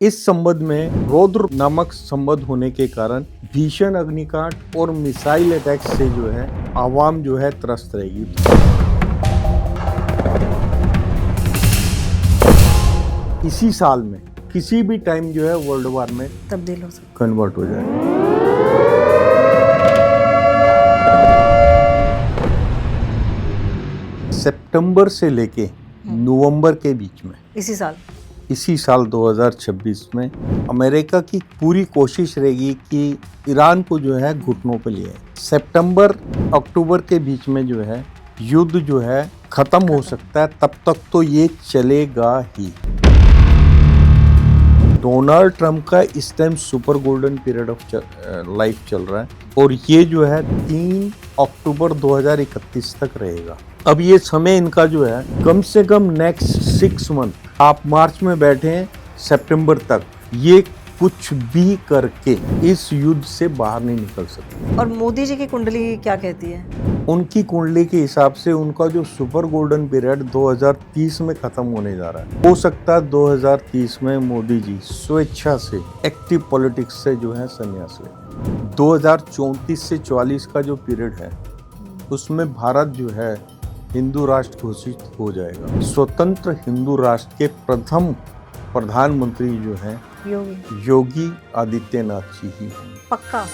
इस संबंध में रौद्र नामक संबंध होने के कारण भीषण अग्निकांड और मिसाइल अटैक से जो है आवाम जो है त्रस्त रहेगी। इसी साल में किसी भी टाइम जो है वर्ल्ड वार में तब्दील हो सकता कन्वर्ट हो जाएगा। सितंबर से लेके नवंबर के बीच में इसी साल 2026 में अमेरिका की पूरी कोशिश रहेगी कि ईरान को जो है घुटनों पे लिए। सितंबर अक्टूबर के बीच में जो है युद्ध जो है खत्म हो सकता है, तब तक तो ये चलेगा ही। डोनाल्ड ट्रंप का इस time super golden period of life चल रहा है और ये जो है 3 अक्टूबर 2031 तक रहेगा। अब ये समय इनका जो है कम से कम नेक्स्ट 6 मंथ, आप मार्च में बैठे हैं सितंबर तक, ये कुछ भी करके इस युद्ध से बाहर नहीं निकल सकते। और मोदी जी की कुंडली क्या कहती है? उनकी कुंडली के हिसाब से उनका जो सुपर गोल्डन पीरियड 2030 में खत्म होने जा रहा है। हो सकता है 2030 में मोदी जी स्वेच्छा से एक्टिव पॉलिटिक्स से जो है संन्यास ले। 2034 से 44 का जो पीरियड है उसमें भारत जो है हिंदू राष्ट्र घोषित हो जाएगा। स्वतंत्र हिंदू राष्ट्र के प्रथम प्रधानमंत्री जो है योगी आदित्यनाथ जी ही हैं। पक्का?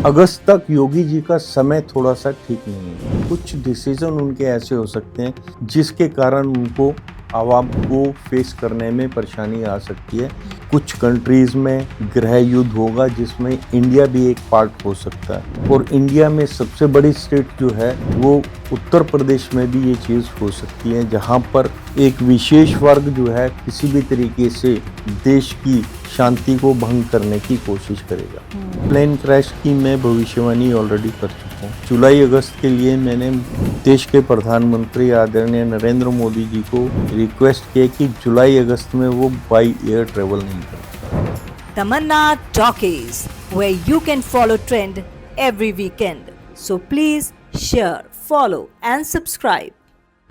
अगस्त तक योगी जी का समय थोड़ा सा ठीक नहीं है। कुछ डिसीजन उनके ऐसे हो सकते हैं जिसके कारण उनको आवाम को फेस करने में परेशानी आ सकती है। कुछ कंट्रीज में गृह युद्ध होगा जिसमें इंडिया भी एक पार्ट हो सकता है और इंडिया में सबसे बड़ी स्टेट जो है वो उत्तर प्रदेश में भी ये चीज़ हो सकती है, जहां पर एक विशेष वर्ग जो है किसी भी तरीके से देश की शांति को भंग करने की कोशिश करेगा। प्लेन क्रैश की मैं भविष्यवाणी ऑलरेडी कर चुका हूँ। जुलाई अगस्त के लिए मैंने देश के प्रधानमंत्री आदरणीय नरेंद्र मोदी जी को रिक्वेस्ट किया कि जुलाई अगस्त में वो बाई एयर ट्रेवल नहीं करें। तमन्ना talkies, where you can follow trend every weekend. So please share, follow and subscribe.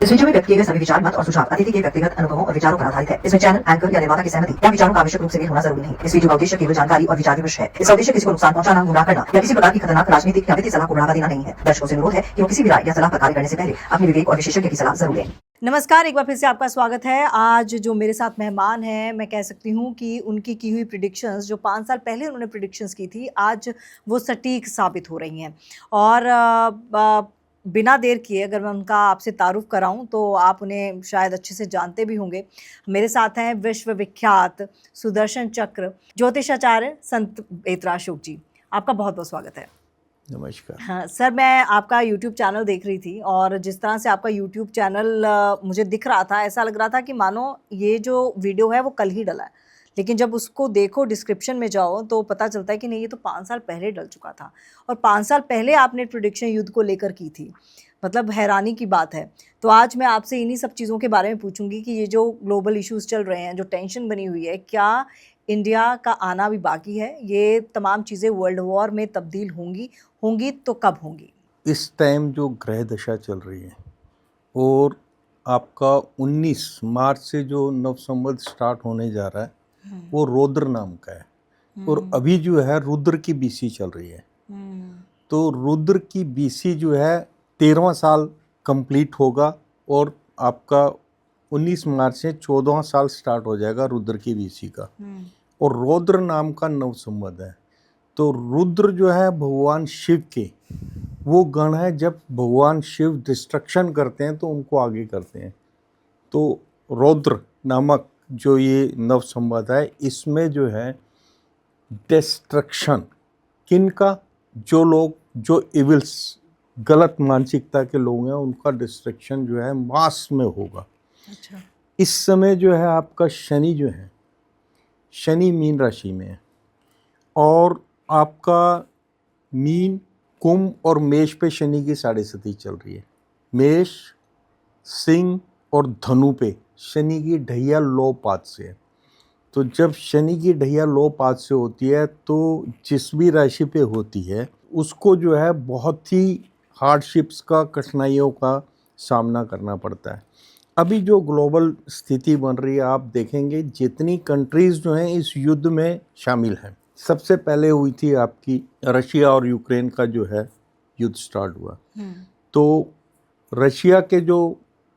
इस वीडियो में व्यक्त किए गए सभी विचार, मत और सुझाव अतिथि के व्यक्तिगत अनुभवों और विचारों पर आधारित है। इसमें चैनल, एंकर या निर्माता की सहमति या विचारों का आवश्यक रूप से होना जरूरी नहीं। इस वीडियो का उद्देश्य केवल जानकारी और विचार विमर्श है। इसका उद्देश्य किसी को नुकसान पहुंचाना, गुमराह करना या किसी प्रकार की खतरनाक राजनीतिक या वित्तीय सलाह को बढ़ावा देना नहीं है। दर्शकों से अनुरोध है कि वो किसी भी राय या सलाह पर कार्य करने से पहले अपने विवेक और विशेषज्ञ की सलाह जरूर लें। नमस्कार, एक बार फिर से आपका स्वागत है। आज जो मेरे साथ मेहमान हैं, मैं कह सकती हूँ कि उनकी की हुई प्रिडिक्शंस जो 5 साल पहले उन्होंने प्रिडिक्शंस की थी, आज वो सटीक साबित हो रही हैं। और बिना देर किए अगर मैं उनका आपसे तारुफ कराऊं तो आप उन्हें शायद अच्छे से जानते भी होंगे। मेरे साथ हैं विश्व विख्यात सुदर्शन चक्र ज्योतिषाचार्य संत बेतराशोक जी। आपका बहुत बहुत स्वागत है। नमस्कार। हाँ सर, मैं आपका YouTube चैनल देख रही थी और जिस तरह से आपका YouTube चैनल मुझे दिख रहा था, ऐसा लग रहा था कि मानो ये जो वीडियो है वो कल ही डला है। लेकिन जब उसको देखो, डिस्क्रिप्शन में जाओ तो पता चलता है कि नहीं, ये तो 5 साल पहले डल चुका था। और 5 साल पहले आपने प्रेडिक्शन युद्ध को लेकर की थी। मतलब हैरानी की बात है। तो आज मैं आपसे इन्हीं सब चीज़ों के बारे में पूछूंगी कि ये जो ग्लोबल इश्यूज चल रहे हैं, जो टेंशन बनी हुई है, क्या इंडिया का आना भी बाकी है? ये तमाम चीज़ें वर्ल्ड वॉर में तब्दील होंगी तो कब होंगी? इस टाइम जो ग्रह दशा चल रही है और आपका 19 मार्च से जो नव संवत स्टार्ट होने जा रहा है वो रौद्र नाम का है और अभी जो है रुद्र की बीसी चल रही है। तो रुद्र की बीसी जो है 13वां साल कंप्लीट होगा और आपका 19 मार्च से 14वां साल स्टार्ट हो जाएगा रुद्र की बीसी का। और रौद्र नाम का नव संवत है। तो रुद्र जो है भगवान शिव के वो गण है, जब भगवान शिव डिस्ट्रक्शन करते हैं तो उनको आगे करते हैं। तो रौद्र नामक जो ये नव संवत है, इसमें जो है डिस्ट्रक्शन किनका, जो लोग जो इविल्स गलत मानसिकता के लोग हैं उनका डिस्ट्रक्शन जो है मास में होगा। अच्छा। इस समय जो है आपका शनि जो है, शनि मीन राशि में है और आपका मीन, कुंभ और मेष पे शनि की 7.5 चल रही है। मेष, सिंह और धनु पे शनि की ढैया लो पात से है। तो जब शनि की ढैया लो पात से होती है तो जिस भी राशि पे होती है उसको जो है बहुत ही हार्डशिप्स का, कठिनाइयों का सामना करना पड़ता है। अभी जो ग्लोबल स्थिति बन रही है, आप देखेंगे जितनी कंट्रीज़ जो हैं इस युद्ध में शामिल हैं, सबसे पहले हुई थी आपकी रशिया और यूक्रेन का जो है युद्ध स्टार्ट हुआ। तो रशिया के जो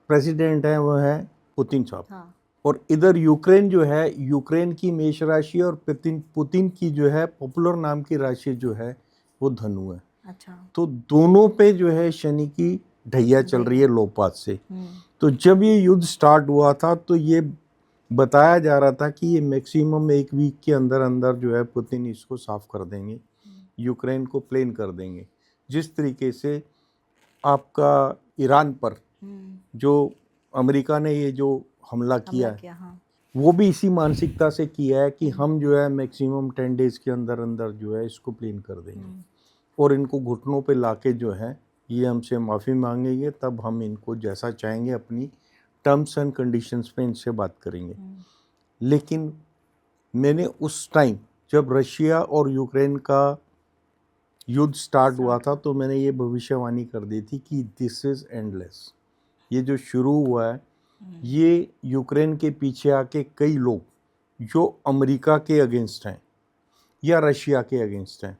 प्रेसिडेंट हैं वो है पुतिन साहब। हाँ। और इधर यूक्रेन जो है, यूक्रेन की मेष राशि और पुतिन की जो है पॉपुलर नाम की राशि जो है वो धनु है। अच्छा। तो दोनों पे जो है शनि की ढैया चल रही है लोपात से। तो जब ये युद्ध स्टार्ट हुआ था तो ये बताया जा रहा था कि ये मैक्सिमम एक वीक के अंदर अंदर जो है पुतिन इसको साफ कर देंगे, यूक्रेन को प्लेन कर देंगे। जिस तरीके से आपका ईरान पर जो अमेरिका ने ये जो हमला किया है, हाँ। वो भी इसी मानसिकता से किया है कि हम जो है मैक्सिमम 10 डेज के अंदर अंदर जो है इसको प्लेन कर देंगे और इनको घुटनों पे लाके जो है ये हमसे माफ़ी मांगेंगे, तब हम इनको जैसा चाहेंगे अपनी टर्म्स एंड कंडीशंस पे इनसे बात करेंगे। लेकिन मैंने उस टाइम जब रशिया और यूक्रेन का युद्ध स्टार्ट हुआ था तो मैंने ये भविष्यवाणी कर दी थी कि दिस इज़ एंडलेस। ये जो शुरू हुआ है ये यूक्रेन के पीछे आके कई लोग जो अमेरिका के अगेंस्ट हैं या रशिया के अगेंस्ट हैं,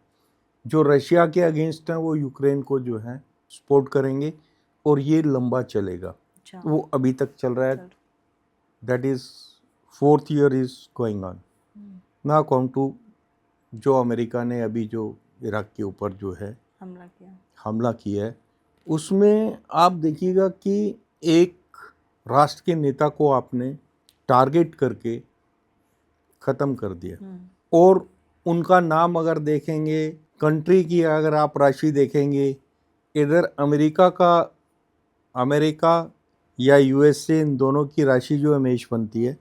जो रशिया के अगेंस्ट हैं वो यूक्रेन को जो है सपोर्ट करेंगे और ये लंबा चलेगा। अच्छा। वो अभी तक चल रहा है। That is 4th year is going on ना अकाउंट टू जो अमेरिका ने अभी जो इराक के ऊपर जो है हमला किया है, उसमें आप देखिएगा कि एक राष्ट्र के नेता को आपने टारगेट करके ख़त्म कर दिया। और उनका नाम अगर देखेंगे, कंट्री की अगर आप राशि देखेंगे, इधर अमेरिका या यूएसए, इन दोनों की राशि जो है मेष बनती है।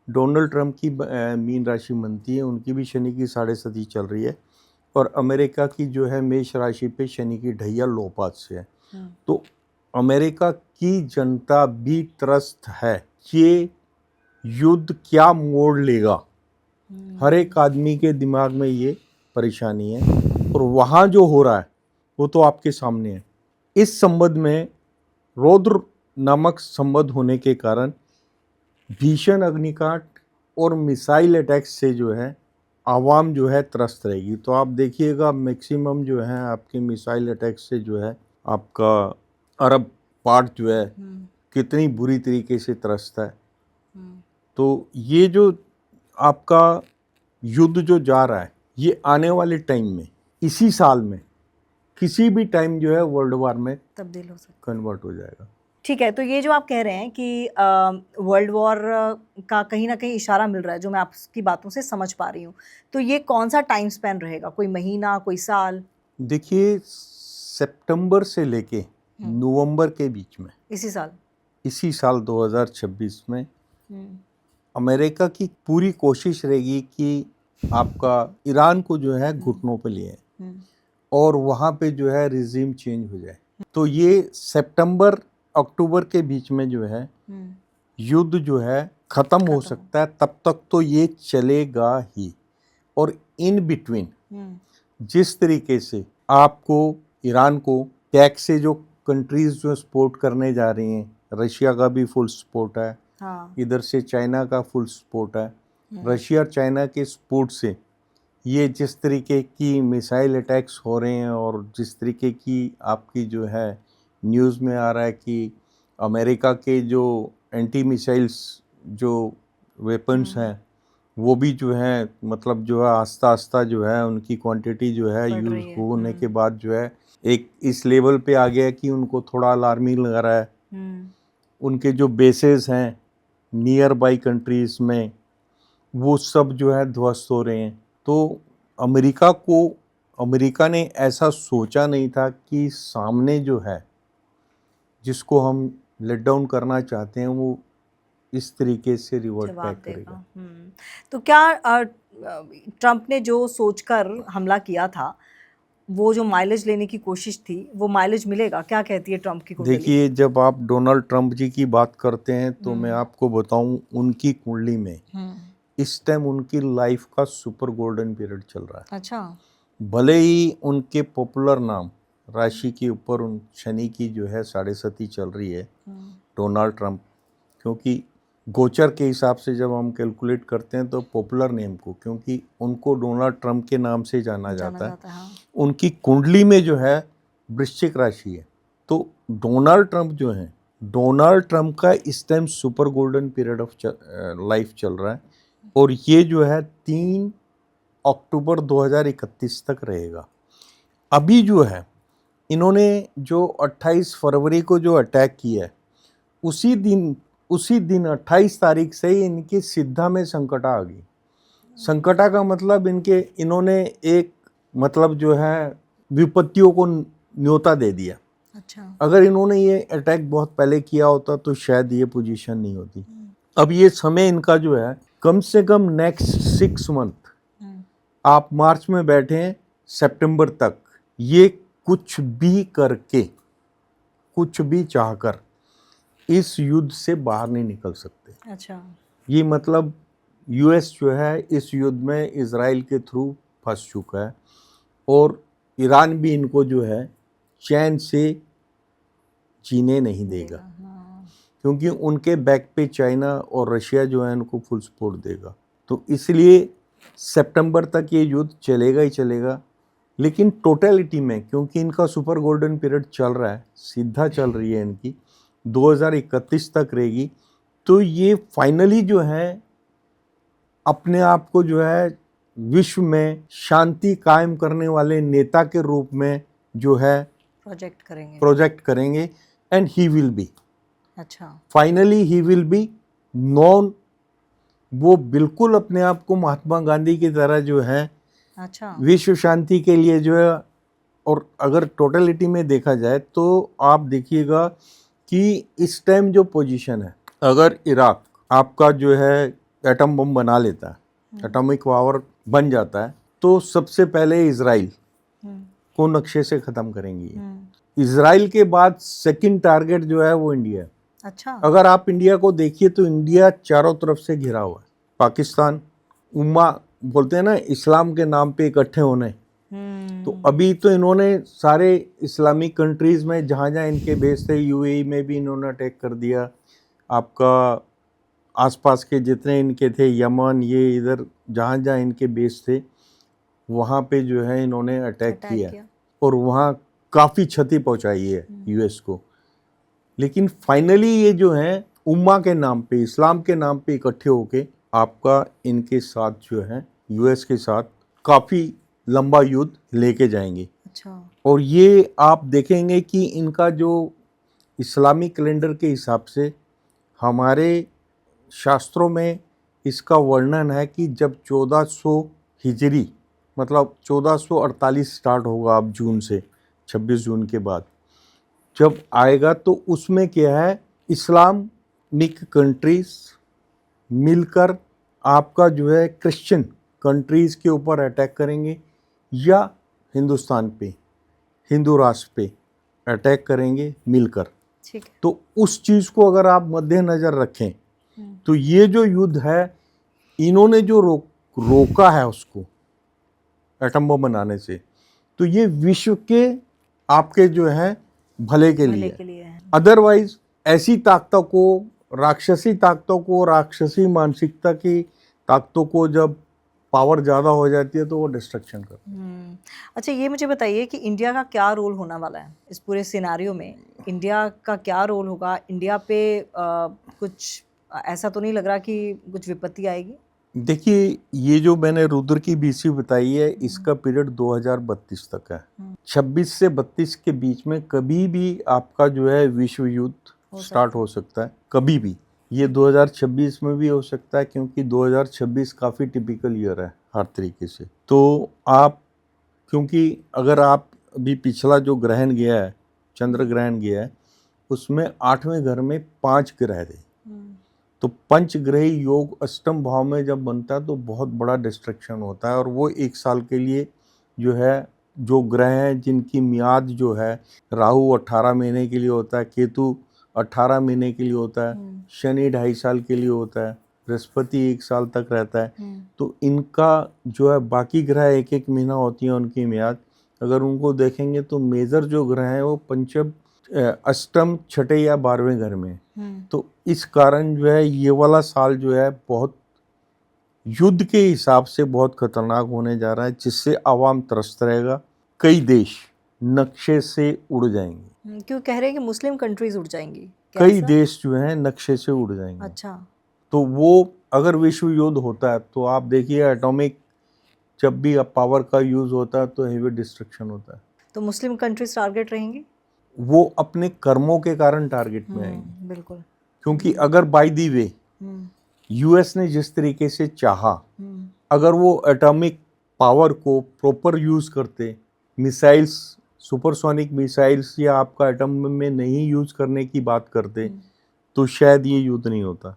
डोनाल्ड ट्रंप की मीन राशि बनती है, उनकी भी शनि की 7.5 चल रही है और अमेरिका की जो है मेष राशि पे शनि की ढैया लोपात से है। तो अमेरिका की जनता भी त्रस्त है, ये युद्ध क्या मोड़ लेगा, हर एक आदमी के दिमाग में ये परेशानी है। और वहाँ जो हो रहा है वो तो आपके सामने है। इस संबंध में रौद्र नामक संबंध होने के कारण भीषण अग्निकांड और मिसाइल अटैक्स से जो है आवाम जो है त्रस्त रहेगी। तो आप देखिएगा मैक्सिमम जो है आपके मिसाइल अटैक्स से जो है आपका अरब पार्ट जो है कितनी बुरी तरीके से त्रस्त है। तो ये जो आपका युद्ध जो जा रहा है ये आने वाले टाइम में, इसी साल में किसी भी टाइम जो है वर्ल्ड वार में तब्दील हो सकता, कन्वर्ट हो जाएगा। ठीक है। तो ये जो आप कह रहे हैं कि वर्ल्ड वॉर का कहीं ना कहीं इशारा मिल रहा है, जो मैं आपकी बातों से समझ पा रही हूँ, तो ये कौन सा टाइम स्पैन रहेगा, कोई महीना, कोई साल? देखिए, सितंबर से लेके नवंबर के बीच में इसी साल 2026 में अमेरिका की पूरी कोशिश रहेगी कि आपका ईरान को जो है घुटनों पे लिए और वहाँ पे जो है रिजीम चेंज हो जाए। तो ये सितंबर अक्टूबर के बीच में जो है युद्ध जो है ख़त्म हो सकता है, तब तक तो ये चलेगा ही। और इन बिटवीन जिस तरीके से आपको ईरान को टैक्स से जो कंट्रीज जो सपोर्ट करने जा रही हैं, रशिया का भी फुल सपोर्ट है, इधर से चाइना का फुल सपोर्ट है। रशिया और चाइना के सपोर्ट से ये जिस तरीके की मिसाइल अटैक्स हो रहे हैं और जिस तरीके की आपकी जो है न्यूज़ में आ रहा है कि अमेरिका के जो एंटी मिसाइल्स जो वेपन्स हैं वो भी जो है मतलब जो है आस्ता आस्ता जो है उनकी क्वांटिटी जो है यूज़ होने के बाद जो है एक इस लेवल पे आ गया कि उनको थोड़ा अलार्मिंग लगा रहा है। उनके जो बेसेस हैं नियर बाई कंट्रीज़ में वो सब जो है ध्वस्त हो रहे हैं। तो अमेरिका ने ऐसा सोचा नहीं था कि सामने जो है जिसको हम लेट डाउन करना चाहते हैं वो इस तरीके से रिवर्ट बैक करेगा। तो क्या ट्रंप ने जो सोचकर हमला किया था, वो जो माइलेज लेने की कोशिश थी, वो माइलेज मिलेगा? क्या कहती है ट्रंप की कुंडली? देखिए, जब आप डोनाल्ड ट्रंप जी की बात करते हैं तो मैं आपको बताऊं उनकी कुंडली में इस टाइम उनकी लाइफ का सुपर गोल्डन पीरियड चल रहा है। अच्छा। भले ही उनके पॉपुलर नाम राशि के ऊपर उन शनि की जो है 7.5 चल रही है डोनाल्ड ट्रंप, क्योंकि गोचर के हिसाब से जब हम कैलकुलेट करते हैं तो पॉपुलर नेम को, क्योंकि उनको डोनाल्ड ट्रंप के नाम से जाना जाता है, हाँ। उनकी कुंडली में जो है वृश्चिक राशि है। तो डोनाल्ड ट्रंप जो है, डोनाल्ड ट्रंप का इस time super golden period of life चल रहा है और ये जो है 3 अक्टूबर 2031 तक रहेगा। अभी जो है इन्होंने जो 28 फरवरी को जो अटैक किया है, उसी दिन 28 तारीख से ही इनकी सिद्धा में संकटा आ गई। संकटा का मतलब इन्होंने एक मतलब जो है विपत्तियों को न्योता दे दिया। अच्छा। अगर इन्होंने ये अटैक बहुत पहले किया होता तो शायद ये पोजीशन नहीं होती। अब ये समय इनका जो है कम से कम नेक्स्ट 6 मंथ, आप मार्च में बैठे हैं सितंबर तक, ये कुछ भी करके, कुछ भी चाहकर इस युद्ध से बाहर नहीं निकल सकते। अच्छा। ये मतलब यूएस जो है इस युद्ध में इजराइल के थ्रू फंस चुका है और ईरान भी इनको जो है चैन से जीने नहीं देगा, क्योंकि उनके बैक पे चाइना और रशिया जो है उनको फुल सपोर्ट देगा। तो इसलिए सितंबर तक ये युद्ध चलेगा ही चलेगा। लेकिन टोटलिटी में, क्योंकि इनका सुपर गोल्डन पीरियड चल रहा है, सीधा चल रही है इनकी, 2031 तक रहेगी, तो ये फाइनली जो है अपने आप को जो है विश्व में शांति कायम करने वाले नेता के रूप में जो है प्रोजेक्ट करेंगे एंड ही विल बी, अच्छा, finally he will be non. वो बिल्कुल अपने आप को महात्मा गांधी की तरह जो है अच्छा, विश्व शांति के लिए जो है, और अगर टोटलिटी में देखा जाए तो आप देखिएगा कि इस टाइम जो पोजीशन है, अगर इराक आपका जो है एटम बम बना लेता है, एटॉमिक पावर बन जाता है, तो सबसे पहले इजराइल को नक्शे से ख़त्म करेंगी। इजराइल के बाद सेकंड टारगेट जो है वो इंडिया है। अच्छा, अगर आप इंडिया को देखिए तो इंडिया चारों तरफ से घिरा हुआ है। पाकिस्तान, उम्मा बोलते हैं ना इस्लाम के नाम पे इकट्ठे होने, तो अभी तो इन्होंने सारे इस्लामिक कंट्रीज़ में जहाँ जहाँ इनके बेस थे, यूएई में भी इन्होंने अटैक कर दिया, आपका आसपास के जितने इनके थे, यमन, ये इधर जहाँ जहाँ इनके बेस थे वहाँ पे जो है इन्होंने अटैक किया और वहाँ काफ़ी क्षति पहुँचाई है यूएस को। लेकिन फाइनली ये जो है उम्मा के नाम पे, इस्लाम के नाम पे इकट्ठे होके आपका इनके साथ जो है यूएस के साथ काफ़ी लंबा युद्ध लेके जाएंगे। अच्छा, और ये आप देखेंगे कि इनका जो इस्लामिक कैलेंडर के हिसाब से हमारे शास्त्रों में इसका वर्णन है कि जब 1400 हिजरी मतलब 1448 स्टार्ट होगा अब जून से, 26 जून के बाद जब आएगा, तो उसमें क्या है, इस्लामिक कंट्रीज मिलकर आपका जो है क्रिश्चियन कंट्रीज़ के ऊपर अटैक करेंगे या हिंदुस्तान पे, हिंदू राष्ट्र पे अटैक करेंगे मिलकर। ठीक है। तो उस चीज़ को अगर आप मद्देनज़र रखें तो ये जो युद्ध है इन्होंने जो रोका है उसको एटम बम बनाने से, तो ये विश्व के आपके जो है भले के लिए है। अदरवाइज ऐसी ताकतों को, राक्षसी ताकतों को, राक्षसी मानसिकता की ताकतों को जब पावर ज़्यादा हो जाती है तो वो डिस्ट्रक्शन करती है। अच्छा, ये मुझे बताइए कि इंडिया का क्या रोल होने वाला है इस पूरे सिनारियो में? इंडिया का क्या रोल होगा? इंडिया पे कुछ ऐसा तो नहीं लग रहा कि कुछ विपत्ति आएगी? देखिए, ये जो मैंने रुद्र की बीसी बताई है, इसका पीरियड 2032 तक है। 26 से 32 के बीच में कभी भी आपका जो है विश्व युद्ध स्टार्ट हो सकता है, कभी भी। ये 2026 में भी हो सकता है, क्योंकि 2026 काफ़ी टिपिकल ईयर है हर तरीके से। तो आप, क्योंकि अगर आप अभी पिछला जो ग्रहण गया है, चंद्र ग्रहण गया है, उसमें 8वें घर में 5 ग्रह थे। तो पंचग्रही योग अष्टम भाव में जब बनता है तो बहुत बड़ा डिस्ट्रक्शन होता है, और वो 1 साल के लिए जो है, जो ग्रह हैं जिनकी मियाद जो है, राहु 18 महीने के लिए होता है, केतु 18 महीने के लिए होता है, शनि 2.5 साल के लिए होता है, बृहस्पति 1 साल तक रहता है। तो इनका जो है बाकी ग्रह 1-1 महीना होती है उनकी मियाद, अगर उनको देखेंगे तो मेजर जो ग्रह हैं वो पंचम, अष्टम, छठे या 12वें घर में हैं। तो इस कारण जो है ये वाला साल जो है बहुत युद्ध के हिसाब से बहुत खतरनाक होने जा रहा है, जिससे आवाम त्रस्त रहेगा। कई देश नक्शे से उड़ जाएंगे, क्यों कह रहे हैं कि मुस्लिम कंट्रीज उड़ जाएंगी? क्या कई ऐसा? देश जो हैं नक्शे से उड़ जाएंगे। अच्छा। तो वो अगर विश्व युद्ध होता है तो आप देखिए एटॉमिक, जब भी पावर का यूज होता है तो हेवी डिस्ट्रक्शन होता है। तो मुस्लिम कंट्रीज टारगेट रहेंगी? वो अपने कर्मों के कारण टारगेट में आएंगे, बिल्कुल। क्योंकि अगर बाय दी वे यूएस ने जिस तरीके से चाहा, अगर वो एटॉमिक पावर को प्रॉपर यूज करते, मिसाइल्स, सुपरसोनिक मिसाइल्स या आपका एटम में नहीं यूज करने की बात करते, तो शायद ये युद्ध नहीं होता।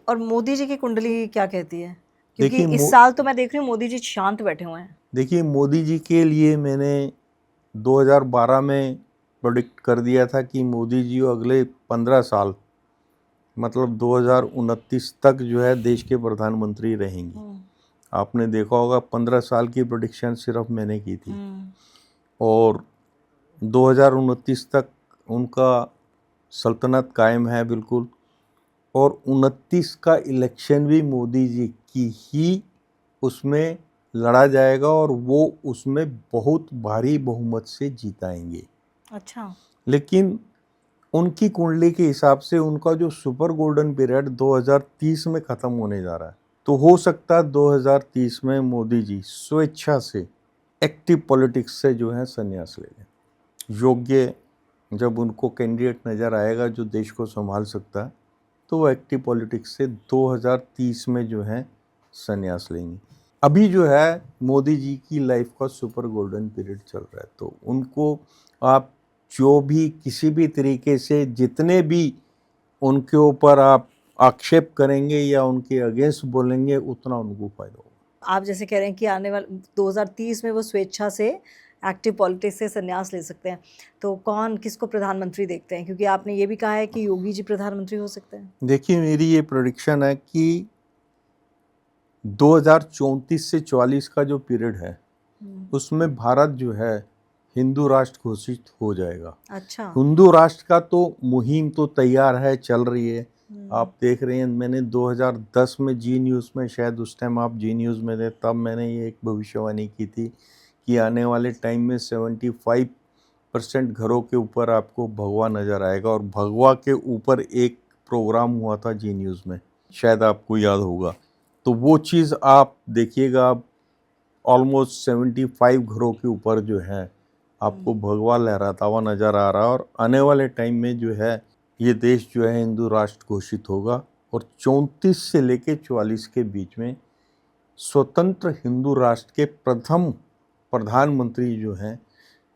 और मोदी जी की कुंडली क्या कहती है? क्योंकि देखिए, इस साल तो मैं देख रही हूँ मोदी जी शांत बैठे हुए हैं। देखिए मोदी जी के लिए मैंने 2012 में प्रोडिक्ट कर दिया था कि मोदी जी अगले 15 साल, मतलब 2029 तक जो है देश के प्रधानमंत्री रहेंगे। आपने देखा होगा 15 साल की प्रोडिक्शन सिर्फ मैंने की थी, और 2029 तक उनका सल्तनत कायम है बिल्कुल। और 29 का इलेक्शन भी मोदी जी की ही उसमें लड़ा जाएगा और वो उसमें बहुत भारी बहुमत से जीताएंगे। अच्छा। लेकिन उनकी कुंडली के हिसाब से उनका जो सुपर गोल्डन पीरियड 2030 में ख़त्म होने जा रहा है, तो हो सकता है 2030 में मोदी जी स्वेच्छा से एक्टिव पॉलिटिक्स से जो है संन्यास ले लें। योग्य जब उनको कैंडिडेट नज़र आएगा जो देश को संभाल सकता है, तो वो एक्टिव पॉलिटिक्स से 2030 में जो है संन्यास लेंगे। अभी जो है मोदी जी की लाइफ का सुपर गोल्डन पीरियड चल रहा है, तो उनको आप जो भी किसी भी तरीके से जितने भी उनके ऊपर आप आक्षेप करेंगे या उनके अगेंस्ट बोलेंगे, उतना उनको फायदा होगा। आप जैसे कह रहे हैं कि आने वाले 2030 में वो स्वेच्छा से एक्टिव पॉलिटिक्स से संन्यास ले सकते हैं, तो कौन किसको प्रधानमंत्री देखते हैं? क्योंकि आपने ये भी कहा है कि योगी जी प्रधानमंत्री हो सकते हैं। देखिए मेरी ये प्रेडिक्शन है कि 2034 से 44 का जो पीरियड है उसमें भारत जो है हिंदू राष्ट्र घोषित हो जाएगा। अच्छा। हिंदू राष्ट्र का तो मुहिम तो तैयार है, चल रही है। आप देख रहे हैं, मैंने 2010 में जी न्यूज़ में, शायद उस टाइम आप जी न्यूज़ में थे, तब मैंने ये एक भविष्यवाणी की थी कि आने वाले टाइम में 75% घरों के ऊपर आपको भगवा नज़र आएगा। और भगवा के ऊपर एक प्रोग्राम हुआ था जी न्यूज़ में, शायद आपको याद होगा। तो वो चीज़ आप देखिएगा, ऑलमोस्ट 75 घरों के ऊपर जो है आपको भगवा लहराता हुआ नज़र आ रहा है। और आने वाले टाइम में जो है ये देश जो है हिंदू राष्ट्र घोषित होगा, और 34 से लेके 44 के बीच में स्वतंत्र हिंदू राष्ट्र के प्रथम प्रधानमंत्री जो हैं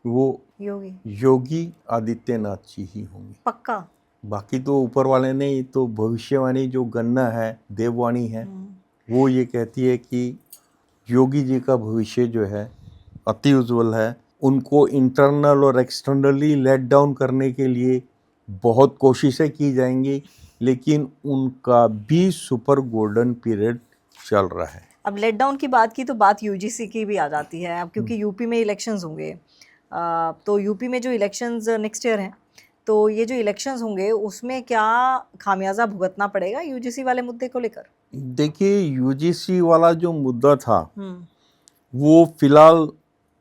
वो योगी आदित्यनाथ जी ही होंगे। पक्का? बाकी तो ऊपर वाले ने, तो भविष्यवाणी जो गन्ना है, देववाणी है, वो ये कहती है कि योगी जी का भविष्य जो है अति उज्जवल है। उनको इंटरनल और एक्सटर्नली लेट डाउन करने के लिए बहुत कोशिशें की जाएंगी, लेकिन उनका भी सुपर गोल्डन पीरियड चल रहा है। अब लेट डाउन की बात की तो बात यूजीसी की भी आ जाती है अब, क्योंकि यूपी में इलेक्शंस होंगे। तो यूपी में जो इलेक्शंस नेक्स्ट ईयर हैं, तो ये जो इलेक्शंस होंगे उसमें क्या खामियाजा भुगतना पड़ेगा यूजीसी वाले मुद्दे को लेकर? देखिए यूजीसी वाला जो मुद्दा था वो फिलहाल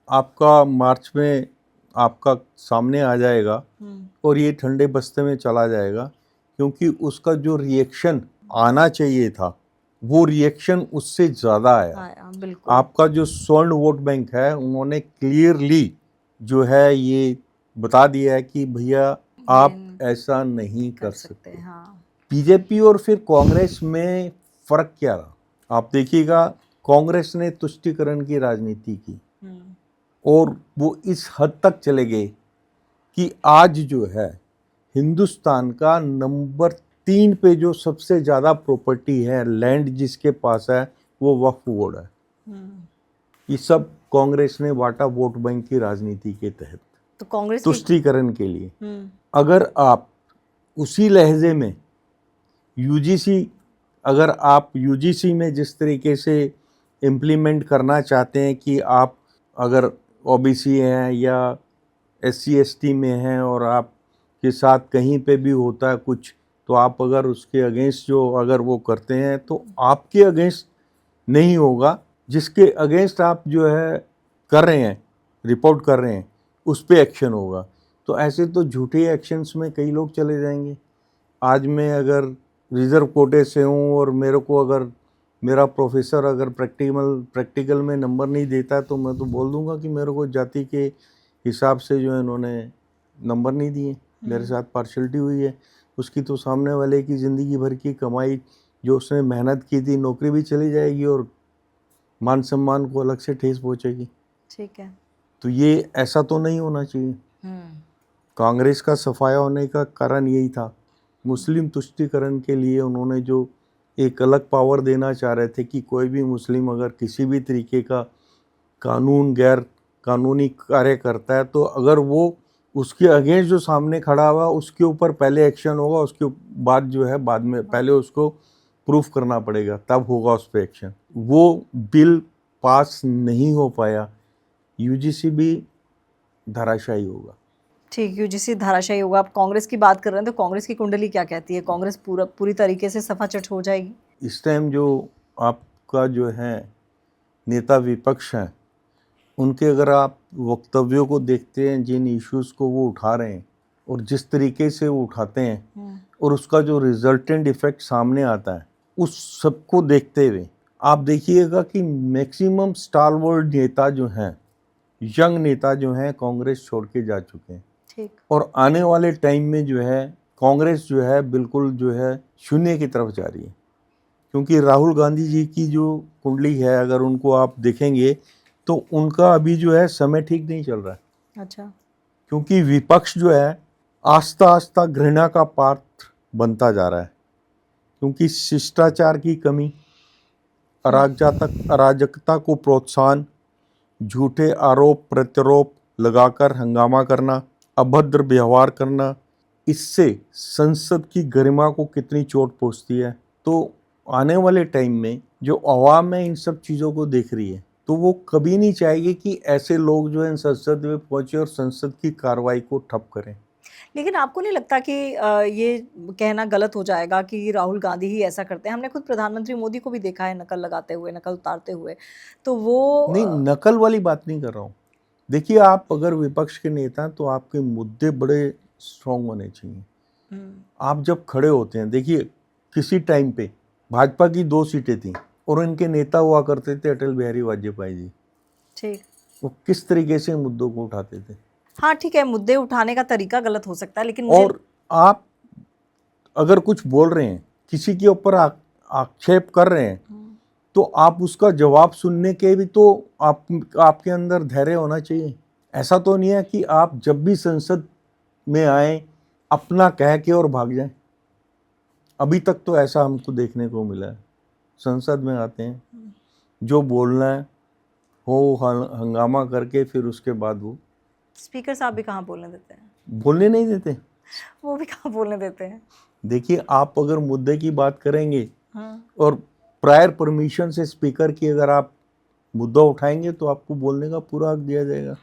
आपका मार्च में आपका सामने आ जाएगा और ये ठंडे बस्ते में चला जाएगा, क्योंकि उसका जो रिएक्शन आना चाहिए था वो रिएक्शन उससे ज़्यादा आया। बिल्कुल। आपका जो स्वर्ण वोट बैंक है उन्होंने क्लियरली जो है ये बता दिया है कि भैया आप ऐसा नहीं कर सकते। हाँ। बीजेपी और फिर कांग्रेस में फ़र्क क्या रहा? आप देखिएगा, कांग्रेस ने तुष्टीकरण की राजनीति की और वो इस हद तक चले गए कि आज जो है हिंदुस्तान का नंबर 3 पे जो सबसे ज़्यादा प्रॉपर्टी है, लैंड जिसके पास है, वो वक्फ बोर्ड है। ये सब कांग्रेस ने बांटा वोट बैंक की राजनीति के तहत, तो कांग्रेस तुष्टीकरण के लिए। अगर आप उसी लहजे में अगर आप यूजीसी में जिस तरीके से इम्प्लीमेंट करना चाहते हैं कि आप अगर ओबीसी हैं या SC ST में हैं और आपके साथ कहीं पे भी होता है कुछ, तो आप अगर उसके अगेंस्ट जो अगर वो करते हैं तो आपके अगेंस्ट नहीं होगा, जिसके अगेंस्ट आप जो है कर रहे हैं, रिपोर्ट कर रहे हैं, उस पे एक्शन होगा। तो ऐसे तो झूठे एक्शंस में कई लोग चले जाएंगे। आज मैं अगर रिजर्व कोटे से हूँ और मेरे को अगर मेरा प्रोफेसर अगर प्रैक्टिकल में नंबर नहीं देता है तो मैं तो बोल दूंगा कि मेरे को जाति के हिसाब से जो है इन्होंने नंबर नहीं दिए, मेरे साथ पार्शलिटी हुई है। उसकी तो सामने वाले की ज़िंदगी भर की कमाई जो उसने मेहनत की थी, नौकरी भी चली जाएगी और मान सम्मान को अलग से ठेस पहुंचेगी। ठीक है। तो ये ऐसा तो नहीं होना चाहिए। कांग्रेस का सफाया होने का कारण यही था, मुस्लिम तुष्टीकरण के लिए उन्होंने जो एक अलग पावर देना चाह रहे थे कि कोई भी मुस्लिम अगर किसी भी तरीके का गैर कानूनी कार्य करता है तो अगर वो उसके अगेंस्ट जो सामने खड़ा हुआ उसके ऊपर पहले एक्शन होगा, उसके बाद जो है बाद में पहले उसको प्रूफ करना पड़ेगा, तब होगा उस पर एक्शन। वो बिल पास नहीं हो पाया, UGC भी धराशायी होगा। ठीक, यूजीसी धराशायी होगा। आप कांग्रेस की बात कर रहे हैं तो कांग्रेस की कुंडली क्या कहती है? कांग्रेस पूरी तरीके से सफाचट हो जाएगी? इस टाइम जो आपका जो है नेता विपक्ष हैं, उनके अगर आप वक्तव्यों को देखते हैं, जिन इश्यूज़ को वो उठा रहे हैं और जिस तरीके से वो उठाते हैं और उसका जो रिजल्टेंट इफेक्ट सामने आता है, उस सबको देखते हुए आप देखिएगा कि मैक्सिमम स्टालवर्ड नेता जो हैं, यंग नेता जो हैं, कांग्रेस छोड़ के जा चुके हैं। ठीक। और आने वाले टाइम में जो है कांग्रेस जो है बिल्कुल जो है शून्य की तरफ जा रही है, क्योंकि राहुल गांधी जी की जो कुंडली है अगर उनको आप देखेंगे तो उनका अभी जो है समय ठीक नहीं चल रहा है। अच्छा। क्योंकि विपक्ष जो है आस्ता आस्ता घृणा का पात्र बनता जा रहा है, क्योंकि शिष्टाचार की कमी, अराजकता को प्रोत्साहन, झूठे आरोप प्रत्यारोप लगाकर हंगामा करना, अभद्र व्यवहार करना, इससे संसद की गरिमा को कितनी चोट पहुंचती है। तो आने वाले टाइम में जो अवाम है इन सब चीज़ों को देख रही है तो वो कभी नहीं चाहेगी कि ऐसे लोग जो है संसद में पहुंचे और संसद की कार्रवाई को ठप करें। लेकिन आपको नहीं लगता कि ये कहना गलत हो जाएगा कि राहुल गांधी ही ऐसा करते हैं? हमने खुद प्रधानमंत्री मोदी को भी देखा है नकल लगाते हुए, नकल उतारते हुए। तो वो नहीं, नकल वाली बात नहीं कर रहा हूँ। देखिए, आप अगर विपक्ष के नेता हैं तो आपके मुद्दे बड़े स्ट्रांग होने चाहिए। आप जब खड़े होते हैं, देखिए किसी टाइम पे भाजपा की 2 सीटें थी और इनके नेता हुआ करते थे अटल बिहारी वाजपेयी जी। ठीक। वो किस तरीके से मुद्दों को उठाते थे। हाँ, ठीक है, मुद्दे उठाने का तरीका गलत हो सकता है, लेकिन मुझे और आप अगर कुछ बोल रहे हैं, किसी के ऊपर आक्षेप कर रहे हैं, तो आप उसका जवाब सुनने के भी तो आपके अंदर धैर्य होना चाहिए। ऐसा तो नहीं है कि आप जब भी संसद में आए अपना कह के और भाग जाएं। अभी तक तो ऐसा हमको देखने को मिला है। संसद में आते हैं, जो बोलना है हो हंगामा करके फिर उसके बाद वो स्पीकर साहब भी कहाँ बोलने देते हैं? बोलने नहीं देते। वो भी कहाँ बोलने देते हैं? देखिए, आप अगर मुद्दे की बात करेंगे हाँ। और प्रायर परमिशन से स्पीकर की अगर आप मुद्दा उठाएंगे तो आपको बोलने का पूरा हक दिया जाएगा,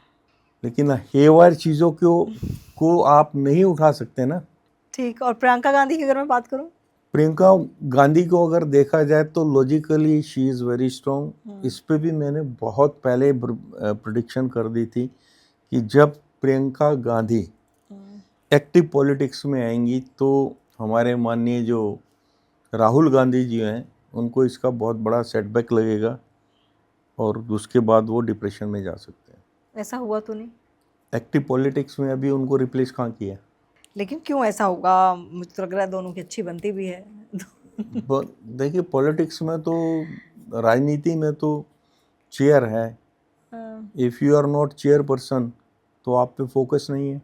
लेकिन हेवार चीज़ों को आप नहीं उठा सकते ना। ठीक। और प्रियंका गांधी की अगर मैं बात करूं? प्रियंका गांधी को अगर देखा जाए तो logically she is very strong. इस पे भी मैंने बहुत पहले प्रेडिक्शन कर दी थी कि जब प्रियंका गांधी एक्टिव पॉलिटिक्स में आएंगी तो हमारे माननीय जो राहुल गांधी जी हैं उनको इसका बहुत बड़ा सेटबैक लगेगा और उसके बाद वो डिप्रेशन में जा सकते हैं। ऐसा हुआ तो नहीं? एक्टिव पॉलिटिक्स में अभी उनको रिप्लेस कहाँ किया। लेकिन क्यों ऐसा होगा? मुझे तो लग रहा है दोनों की अच्छी बनती भी है। देखिए, पॉलिटिक्स में तो, राजनीति में तो चेयर है। If you are not chairperson तो आप पे फोकस नहीं है,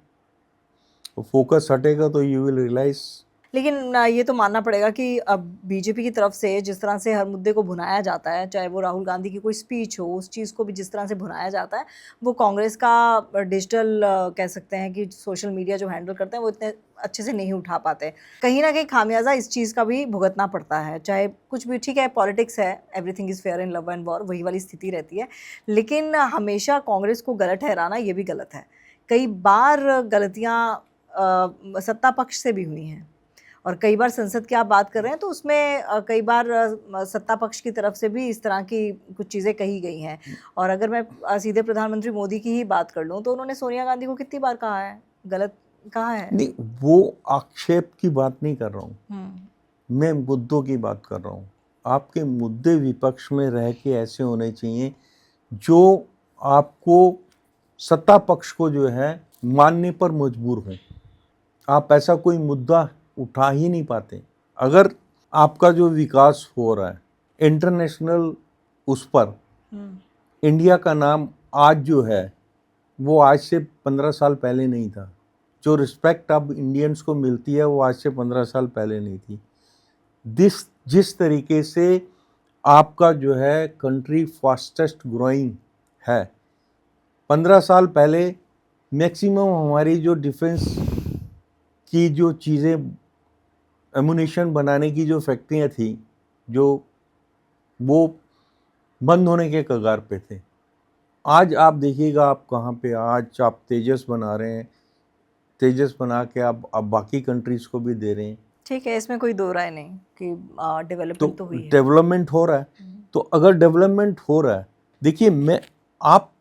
तो फोकस हटेगा तो यू विल रियलाइज। लेकिन ये तो मानना पड़ेगा कि अब बीजेपी की तरफ से जिस तरह से हर मुद्दे को भुनाया जाता है, चाहे वो राहुल गांधी की कोई स्पीच हो, उस चीज़ को भी जिस तरह से भुनाया जाता है, वो कांग्रेस का डिजिटल कह सकते हैं कि सोशल मीडिया जो हैंडल करते हैं वो इतने अच्छे से नहीं उठा पाते। कहीं ना कहीं खामियाजा इस चीज़ का भी भुगतना पड़ता है, चाहे कुछ भी ठीक है, पॉलिटिक्स है, everything is fair in love and war, वही वाली स्थिति रहती है। लेकिन हमेशा कांग्रेस को गलत ठहराना ये भी गलत है। कई बार गलतियाँ सत्ता पक्ष से भी हुई हैं, और कई बार संसद की आप बात कर रहे हैं तो उसमें कई बार सत्ता पक्ष की तरफ से भी इस तरह की कुछ चीज़ें कही गई हैं। और अगर मैं सीधे प्रधानमंत्री मोदी की ही बात कर लूँ तो उन्होंने सोनिया गांधी को कितनी बार कहा है, गलत कहा है। नहीं, वो आक्षेप की बात नहीं कर रहा हूँ, हम्म, मैं मुद्दों की बात कर रहा हूँ। आपके मुद्दे विपक्ष में रह के ऐसे होने चाहिए जो आपको सत्ता पक्ष को जो है मानने पर मजबूर हो। आप ऐसा कोई मुद्दा उठा ही नहीं पाते। अगर आपका जो विकास हो रहा है इंटरनेशनल, उस पर इंडिया का नाम आज जो है वो आज से 15 साल पहले नहीं था। जो रिस्पेक्ट अब इंडियंस को मिलती है वो आज से 15 साल पहले नहीं थी। जिस तरीके से आपका जो है कंट्री फास्टेस्ट ग्रोइंग है, 15 साल पहले मैक्सिमम हमारी जो डिफेंस की जो चीज़ें, एमुनिशन बनाने की जो फैक्ट्रियाँ थी, जो वो बंद होने के कगार पे थे। आज आप देखिएगा आप कहाँ पे, आज आप तेजस बना रहे हैं, तेजस बना के आप बाकी कंट्रीज़ को भी दे रहे हैं। ठीक है, इसमें कोई दो राय नहीं कि डेवलपमेंट तो हुई है। डेवलपमेंट हो रहा है। तो अगर डेवलपमेंट हो रहा है, देखिए आप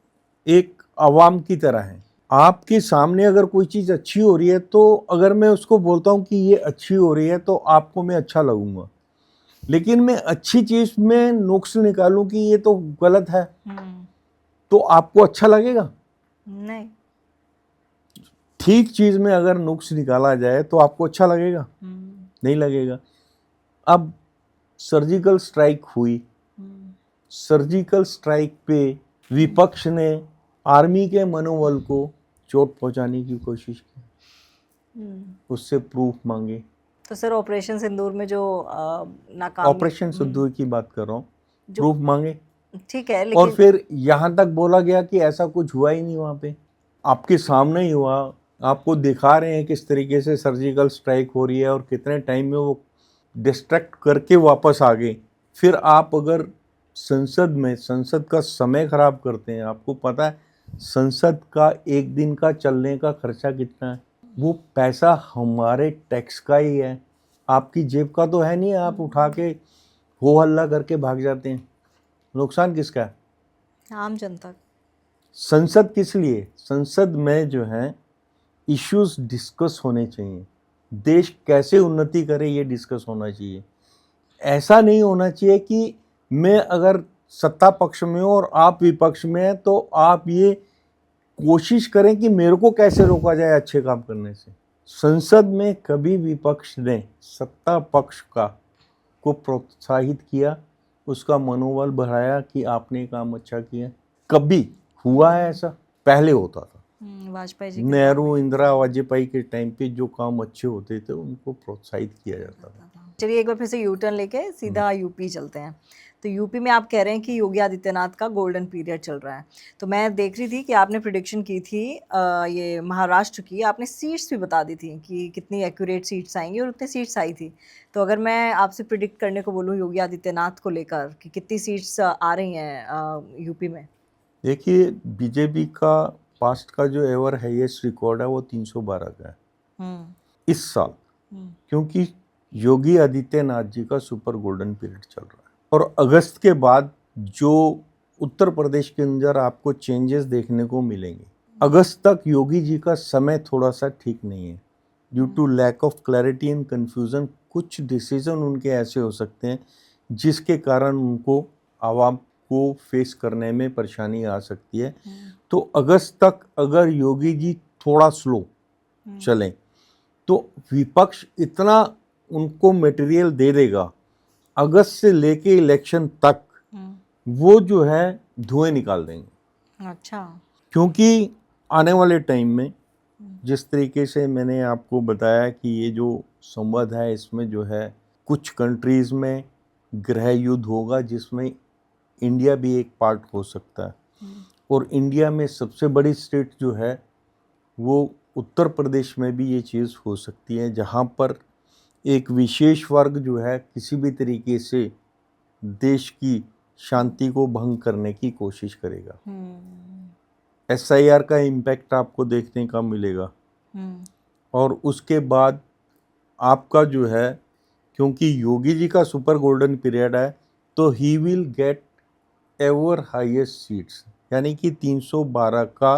एक आवाम की तरह हैं। आपके सामने अगर कोई चीज़ अच्छी हो रही है तो अगर मैं उसको बोलता हूँ कि ये अच्छी हो रही है तो आपको मैं अच्छा लगूंगा। लेकिन मैं अच्छी चीज़ में नुक्स निकालूं कि ये तो गलत है तो आपको अच्छा लगेगा? नहीं। ठीक चीज़ में अगर नुक्स निकाला जाए तो आपको अच्छा लगेगा? नहीं लगेगा। अब सर्जिकल स्ट्राइक हुई, सर्जिकल स्ट्राइक पे विपक्ष ने आर्मी के मनोबल को चोट पहुंचाने की कोशिश की, उससे प्रूफ मांगे। तो सर ऑपरेशन सिंदूर में जो नाकाम, ऑपरेशन सिंदूर की बात कर रहा हूँ, प्रूफ मांगे। ठीक है, और लेकिन फिर यहाँ तक बोला गया कि ऐसा कुछ हुआ ही नहीं, वहाँ पे आपके सामने ही हुआ। आपको दिखा रहे हैं किस तरीके से सर्जिकल स्ट्राइक हो रही है और कितने टाइम में वो डिस्ट्रैक्ट करके वापस आ गए। फिर आप अगर संसद का समय खराब करते हैं, आपको पता है संसद का एक दिन का चलने का खर्चा कितना है? वो पैसा हमारे टैक्स का ही है, आपकी जेब का तो है नहीं। आप उठा के हो हल्ला करके भाग जाते हैं, नुकसान किसका है? आम जनता। संसद किस लिए? संसद में जो है इश्यूज डिस्कस होने चाहिए, देश कैसे उन्नति करे ये डिस्कस होना चाहिए। ऐसा नहीं होना चाहिए कि मैं अगर सत्ता पक्ष में हूँ और आप विपक्ष में हैं तो आप ये कोशिश करें कि मेरे को कैसे रोका जाए अच्छे काम करने से। संसद में कभी विपक्ष ने सत्ता पक्ष को प्रोत्साहित किया, उसका मनोबल बढ़ाया कि आपने काम अच्छा किया? कभी हुआ है ऐसा? पहले होता था, वाजपेयी जी नेहरू इंदिरा वाजपेयी के टाइम पे जो काम अच्छे होते थे उनको प्रोत्साहित किया जाता था। चलिए एक बार फिर से यू टर्न लेके सीधा यूपी चलते हैं। तो यूपी में आप कह रहे हैं कि योगी आदित्यनाथ का गोल्डन पीरियड चल रहा है। तो मैं देख रही थी कि आपने प्रिडिक्शन की थी ये महाराष्ट्र की, आपने सीट्स भी बता दी थी कि कितनी एक्यूरेट सीट्स आएंगी और उतनी सीट्स आई थी। तो अगर मैं आपसे प्रिडिक्ट करने को बोलूँ योगी आदित्यनाथ को लेकर कि कितनी सीट्स आ रही हैं यूपी में? देखिए, बीजेपी का पास्ट का जो एवर हाईएस्ट रिकॉर्ड है वो 312 का है इस साल, क्योंकि योगी आदित्यनाथ जी का सुपर गोल्डन पीरियड चल रहा है। और अगस्त के बाद जो उत्तर प्रदेश के अंदर आपको चेंजेस देखने को मिलेंगे, अगस्त तक योगी जी का समय थोड़ा सा ठीक नहीं है due to lack of clarity and confusion. कुछ डिसीजन उनके ऐसे हो सकते हैं जिसके कारण उनको आवाम को फेस करने में परेशानी आ सकती है। तो अगस्त तक अगर योगी जी थोड़ा स्लो चलें तो विपक्ष इतना उनको मटेरियल दे देगा, अगस्त से लेके इलेक्शन तक वो जो है धुएं निकाल देंगे। अच्छा। क्योंकि आने वाले टाइम में जिस तरीके से मैंने आपको बताया कि ये जो संवाद है इसमें जो है कुछ कंट्रीज़ में गृह युद्ध होगा जिसमें इंडिया भी एक पार्ट हो सकता है। और इंडिया में सबसे बड़ी स्टेट जो है वो उत्तर प्रदेश में भी ये चीज़ हो सकती है, जहाँ पर एक विशेष वर्ग जो है किसी भी तरीके से देश की शांति को भंग करने की कोशिश करेगा। एसआईआर का इम्पैक्ट आपको देखने का मिलेगा। और उसके बाद आपका जो है, क्योंकि योगी जी का सुपर गोल्डन पीरियड है, तो he will get ever highest seats, यानी कि 312 का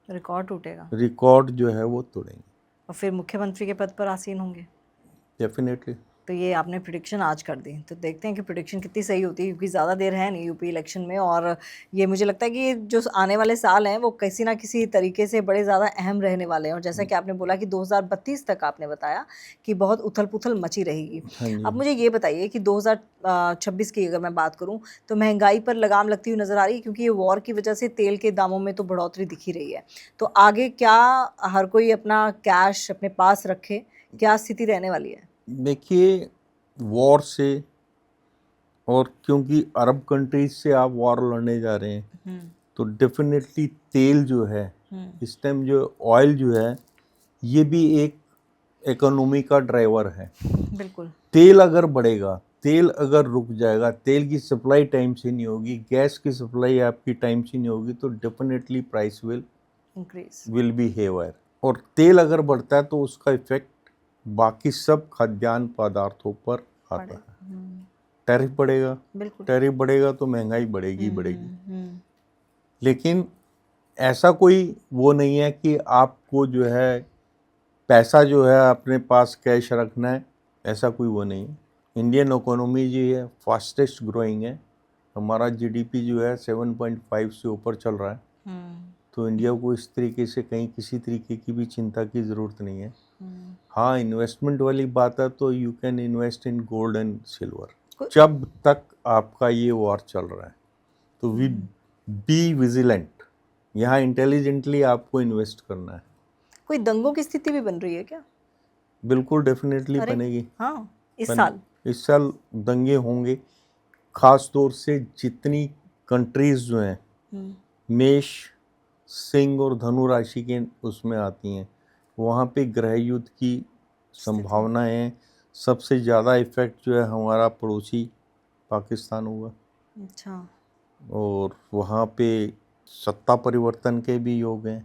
रिकॉर्ड टूटेगा रिकॉर्ड जो है वो तोड़ेंगे और फिर मुख्यमंत्री के पद पर आसीन होंगे। डेफिनेटली। तो ये आपने प्रिडिक्शन आज कर दी, तो देखते हैं कि प्रिडिक्शन कितनी सही होती है, क्योंकि ज़्यादा देर है नहीं यूपी इलेक्शन में। और ये मुझे लगता है कि जो आने वाले साल हैं वो किसी ना किसी तरीके से बड़े ज़्यादा अहम रहने वाले हैं। और जैसा कि आपने बोला कि 2032 तक आपने बताया कि बहुत उथल पुथल मची रहेगी। हाँ जी। अब मुझे ये बताइए कि 2026 की अगर मैं बात करूं तो महंगाई पर लगाम लगती हुई नज़र आ रही है, क्योंकि ये वॉर की वजह से तेल के दामों में तो बढ़ोतरी दिखी रही है। तो आगे क्या हर कोई अपना कैश अपने पास रखे, क्या स्थिति रहने वाली है? देखिए, वॉर से, और क्योंकि अरब कंट्रीज से आप वॉर लड़ने जा रहे हैं तो डेफिनेटली तेल जो है इस टाइम, जो ऑयल जो है, ये भी एक इकोनॉमी का ड्राइवर है। बिल्कुल। तेल अगर बढ़ेगा, तेल अगर रुक जाएगा, तेल की सप्लाई टाइम से नहीं होगी, गैस की सप्लाई आपकी टाइम से नहीं होगी, तो डेफिनेटली प्राइस विल बी हेवर। और तेल अगर बढ़ता है तो उसका इफेक्ट बाकी सब खाद्यान्न पदार्थों पर आता है। टैरिफ बढ़ेगा, बिल्कुल। टैरिफ बढ़ेगा तो महंगाई बढ़ेगी लेकिन ऐसा कोई वो नहीं है कि आपको जो है पैसा जो है अपने पास कैश रखना है, ऐसा कोई वो नहीं है। इंडियन इकोनॉमी जो है फास्टेस्ट ग्रोइंग है। हमारा जीडीपी जो है 7.5 से ऊपर चल रहा है। तो इंडिया को इस तरीके से कहीं किसी तरीके की भी चिंता की ज़रूरत नहीं है। हाँ, इन्वेस्टमेंट वाली बात है तो you can invest in gold and silver जब तक आपका ये वॉर चल रहा है। तो वी बी विजिलेंट, यहाँ इंटेलिजेंटली आपको इन्वेस्ट करना है। कोई दंगों की स्थिति भी बन रही है क्या? बिल्कुल डेफिनेटली बनेगी। हाँ, इस साल दंगे होंगे, खास तौर से जितनी कंट्रीज जो हैं मेष, सिंह और धनु राशि के उसमें आती हैं, वहाँ पे गृह युद्ध की संभावनाएं हैं। सबसे ज़्यादा इफेक्ट जो है हमारा पड़ोसी पाकिस्तान होगा। अच्छा। और वहाँ पे सत्ता परिवर्तन के भी योग हैं,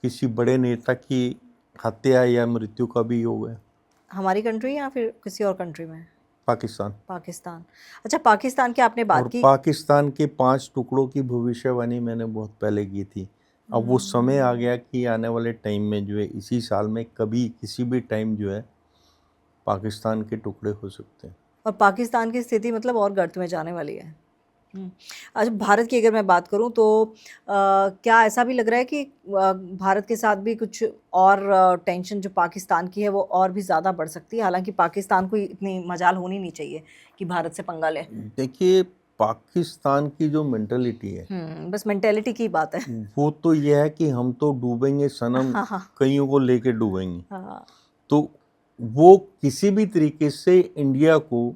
किसी बड़े नेता की हत्या या मृत्यु का भी योग है। हमारी कंट्री या फिर किसी और कंट्री में? पाकिस्तान। अच्छा, पाकिस्तान की आपने बात की। पाकिस्तान के 5 टुकड़ों की भविष्यवाणी मैंने बहुत पहले की थी। अब वो समय आ गया कि आने वाले टाइम में जो है, इसी साल में कभी किसी भी टाइम जो है पाकिस्तान के टुकड़े हो सकते हैं। और पाकिस्तान की स्थिति मतलब और गर्त में जाने वाली है। अच्छा, भारत की अगर मैं बात करूं तो क्या ऐसा भी लग रहा है कि भारत के साथ भी कुछ और टेंशन जो पाकिस्तान की है वो और भी ज़्यादा बढ़ सकती है? हालांकि पाकिस्तान को इतनी मजाल होनी नहीं चाहिए कि भारत से पंगा ले। देखिए, पाकिस्तान की जो मेंटालिटी है, बस मेंटालिटी की बात है। वो तो ये है कि हम तो डूबेंगे सनम, कईयों को लेके डूबेंगे। तो वो किसी भी तरीके से इंडिया को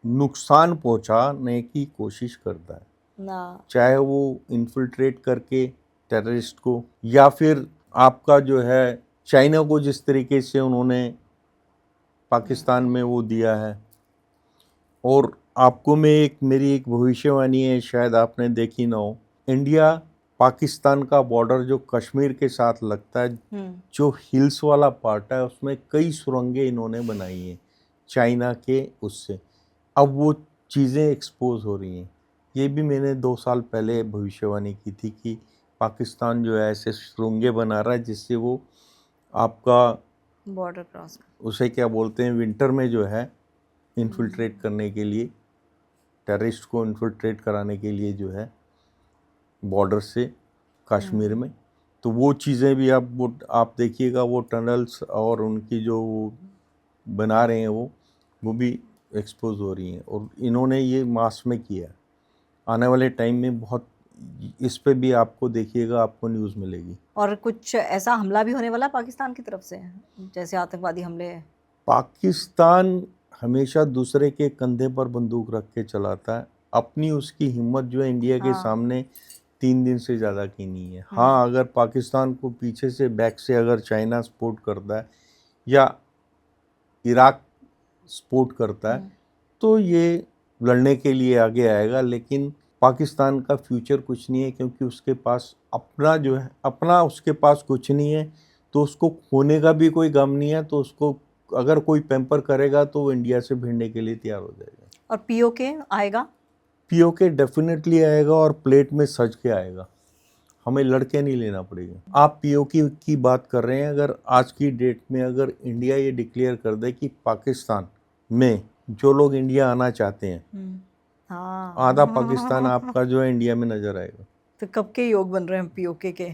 नुकसान पहुंचाने की कोशिश करता है ना, चाहे वो इन्फिल्ट्रेट करके टेररिस्ट को, या फिर आपका जो है चाइना को जिस तरीके से उन्होंने पाकिस्तान में वो दिया है। और आपको मेरी एक भविष्यवाणी है, शायद आपने देखी ना हो, इंडिया पाकिस्तान का बॉर्डर जो कश्मीर के साथ लगता है, जो हिल्स वाला पार्ट है, उसमें कई सुरंगें इन्होंने बनाई हैं चाइना के उससे। अब वो चीज़ें एक्सपोज हो रही हैं। ये भी मैंने 2 साल पहले भविष्यवाणी की थी कि पाकिस्तान जो है ऐसे सुरंगें बना रहा है जिससे वो आपका बॉर्डर क्रॉस, उसे क्या बोलते हैं, विंटर में जो है इन्फिल्ट्रेट करने के लिए, टेररिस्ट को इन्फिल्ट्रेट कराने के लिए जो है बॉर्डर से कश्मीर में। तो वो चीज़ें भी आप देखिएगा, वो टनल्स और उनकी जो बना रहे हैं वो भी एक्सपोज हो रही हैं। और इन्होंने ये मास में किया। आने वाले टाइम में बहुत इस पे भी आपको देखिएगा, आपको न्यूज़ मिलेगी। और कुछ ऐसा हमला भी होने वाला है पाकिस्तान की तरफ से, जैसे आतंकवादी हमले? पाकिस्तान हमेशा दूसरे के कंधे पर बंदूक रख के चलाता है। अपनी उसकी हिम्मत जो है इंडिया के हाँ। सामने 3 दिन से ज़्यादा की नहीं है। हाँ, अगर पाकिस्तान को पीछे से बैक से अगर चाइना सपोर्ट करता है या इराक सपोर्ट करता है तो ये लड़ने के लिए आगे आएगा, लेकिन पाकिस्तान का फ्यूचर कुछ नहीं है, क्योंकि उसके पास अपना जो है, अपना उसके पास कुछ नहीं है, तो उसको खोने का भी कोई गम नहीं है। तो उसको अगर कोई पैम्पर करेगा तो वो इंडिया से भिड़ने के लिए तैयार हो जाएगा। और पीओके आएगा? पीओके डेफिनेटली आएगा और प्लेट में सज के आएगा। हमें लड़के नहीं लेना पड़ेगा। आप पीओके की बात कर रहे हैं, अगर आज की डेट में अगर इंडिया ये डिक्लेयर कर दे कि पाकिस्तान में जो लोग इंडिया आना चाहते हैं, हाँ। आधा पाकिस्तान आपका जो है इंडिया में नजर आएगा। तो कब के योग बन रहे हैं पीओके के?